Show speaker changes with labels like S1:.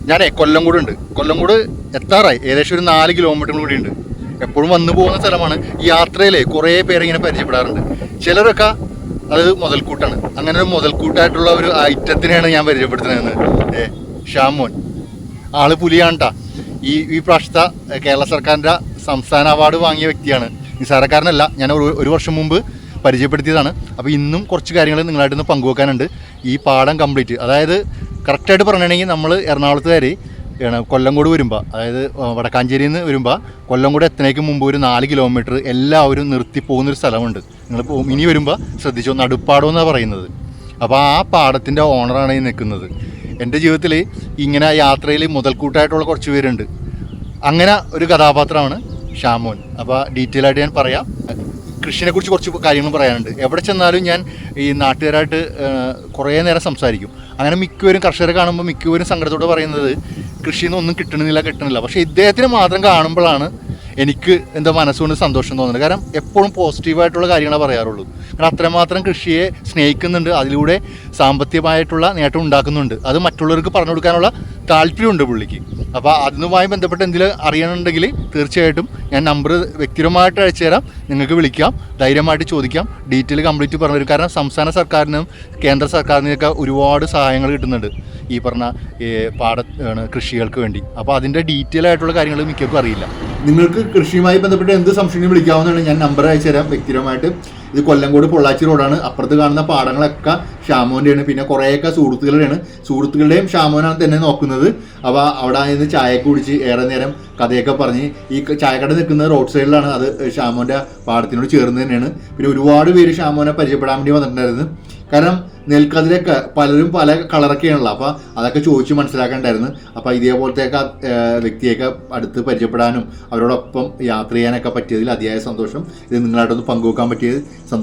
S1: ഞാനേ കൊല്ലംകോട് എത്താറായി. ഏകദേശം ഒരു 4 കിലോമീറ്റർ കൂടി ഉണ്ട്. എപ്പോഴും വന്നു പോകുന്ന സ്ഥലമാണ്. ഈ യാത്രയിലെ കുറേ പേരിങ്ങനെ പരിചയപ്പെടാറുണ്ട്. ചിലരൊക്കെ അത് മുതൽക്കൂട്ടാണ്. അങ്ങനെ ഒരു മുതൽക്കൂട്ടായിട്ടുള്ള ഒരു ഐറ്റത്തിനെയാണ് ഞാൻ പരിചയപ്പെടുത്തുന്നത്. ഷാമോൻ ആള് പുലിയാണ്ടാ. ഈ പ്രാവശ്യത്തെ കേരള സർക്കാരിൻ്റെ സംസ്ഥാന അവാർഡ് വാങ്ങിയ വ്യക്തിയാണ്. നിസ്സാരക്കാരനല്ല. ഞാൻ ഒരു വർഷം മുമ്പ് പരിചയപ്പെടുത്തിയതാണ്. അപ്പോൾ ഇന്നും കുറച്ച് കാര്യങ്ങൾ നിങ്ങളായിട്ടൊന്ന് പങ്കുവെക്കാനുണ്ട്. ഈ പാടം കംപ്ലീറ്റ്, അതായത് കറക്റ്റായിട്ട് പറഞ്ഞിട്ടുണ്ടെങ്കിൽ നമ്മൾ എറണാകുളത്തുകാർ കൊല്ലംകോട് വരുമ്പോൾ, അതായത് വടക്കാഞ്ചേരിയിൽ നിന്ന് വരുമ്പോൾ കൊല്ലംകോട് എത്തുന്നതിന് മുമ്പ് ഒരു 4 കിലോമീറ്റർ എല്ലാവരും നിർത്തി പോകുന്നൊരു സ്ഥലമുണ്ട്. നിങ്ങൾ ഇനി വരുമ്പോൾ ശ്രദ്ധിച്ചോ, നടുപ്പാടം എന്നാണ് പറയുന്നത്. അപ്പോൾ ആ പാടത്തിൻ്റെ ഓണറാണ് ഈ നിൽക്കുന്നത്. എൻ്റെ ജീവിതത്തിൽ ഇങ്ങനെ യാത്രയിൽ മുതൽക്കൂട്ടായിട്ടുള്ള കുറച്ച് പേരുണ്ട്. അങ്ങനെ ഒരു കഥാപാത്രമാണ് ഷാമോൻ. അപ്പോൾ ഡീറ്റെയിൽ ആയിട്ട് ഞാൻ പറയാം. കൃഷിനെക്കുറിച്ച് കുറച്ച് കാര്യങ്ങൾ പറയാനുണ്ട്. എവിടെ ചെന്നാലും ഞാൻ ഈ നാട്ടുകാരായിട്ട് കുറേ നേരം സംസാരിക്കും. അങ്ങനെ മിക്കവരും കർഷകരെ കാണുമ്പോൾ മിക്കവരും സങ്കടത്തോടെ പറയുന്നത് കൃഷിയിൽ ഒന്നും കിട്ടണില്ല. പക്ഷേ ഇദ്ദേഹത്തിന് മാത്രം കാണുമ്പോഴാണ് എനിക്ക് എന്താ മനസ്സുകൊണ്ട് സന്തോഷം തോന്നുന്നത്. കാരണം എപ്പോഴും പോസിറ്റീവായിട്ടുള്ള കാര്യങ്ങളെ പറയാറുള്ളൂ. കാരണം അത്രമാത്രം കൃഷിയെ സ്നേഹിക്കുന്നുണ്ട്, അതിലൂടെ സാമ്പത്തികമായിട്ടുള്ള നേട്ടം ഉണ്ടാക്കുന്നുണ്ട്. അത് മറ്റുള്ളവർക്ക് പറഞ്ഞു കൊടുക്കാനുള്ള താല്പര്യമുണ്ട് പുള്ളിക്ക്. അപ്പോൾ അതുമായി ബന്ധപ്പെട്ട് എന്തെങ്കിലും അറിയണമെന്നുണ്ടെങ്കിൽ തീർച്ചയായിട്ടും ഞാൻ നമ്പർ വ്യക്തിപരമായിട്ട് അയച്ചു തരാം. നിങ്ങൾക്ക് വിളിക്കാം, ധൈര്യമായിട്ട് ചോദിക്കാം, ഡീറ്റെയിൽ കംപ്ലീറ്റ് പറഞ്ഞു തരും. കാരണം സംസ്ഥാന സർക്കാരിനും കേന്ദ്ര സർക്കാരിനൊക്കെ ഒരുപാട് സഹായങ്ങൾ കിട്ടുന്നുണ്ട് ഈ പറഞ്ഞ കൃഷികൾക്ക് വേണ്ടി. അപ്പോൾ അതിൻ്റെ ഡീറ്റെയിൽ ആയിട്ടുള്ള കാര്യങ്ങൾ മിക്കവർക്കും അറിയില്ല. നിങ്ങൾക്ക് കൃഷിയുമായി ബന്ധപ്പെട്ട് എന്ത് സംശയം വിളിക്കാവുന്നതാണ്. ഞാൻ നമ്പർ അയച്ചു തരാം വ്യക്തിപരമായിട്ട്. ഇത് കൊല്ലംകോട് പൊള്ളാച്ചി റോഡാണ്. അപ്പുറത്ത് കാണുന്ന പാടങ്ങളൊക്കെ ഷാമോൻ്റെയാണ്. പിന്നെ കുറേയൊക്കെ സുഹൃത്തുക്കളുടെയും ഷാമോനാണ് തന്നെ നോക്കുന്നത്. അപ്പോൾ അവിടെ നിന്ന് ചായയൊക്കെ കുടിച്ച് ഏറെ നേരം കഥയൊക്കെ പറഞ്ഞ്, ഈ ചായക്കട നിൽക്കുന്നത് റോഡ് സൈഡിലാണ്. അത് ഷാമോൻ്റെ പാടത്തിനോട് ചേർന്ന് തന്നെയാണ്. പിന്നെ ഒരുപാട് പേര് ഷാമോനെ പരിചയപ്പെടാൻ വേണ്ടി വന്നിട്ടുണ്ടായിരുന്നു. കാരണം നെൽക്കതിരൊക്കെ പലരും പല കളറൊക്കെയാണല്ലോ. അപ്പോൾ അതൊക്കെ ചോദിച്ച് മനസ്സിലാക്കണ്ടായിരുന്നു. അപ്പോൾ ഇതേപോലത്തെയൊക്കെ വ്യക്തിയൊക്കെ അടുത്ത് പരിചയപ്പെടാനും അവരോടൊപ്പം യാത്ര ചെയ്യാനൊക്കെ പറ്റിയതിൽ അതിയായ സന്തോഷം. ഇത് നിങ്ങളായിട്ടൊന്ന് പങ്കുവെക്കാൻ പറ്റിയത് സന്തോഷം.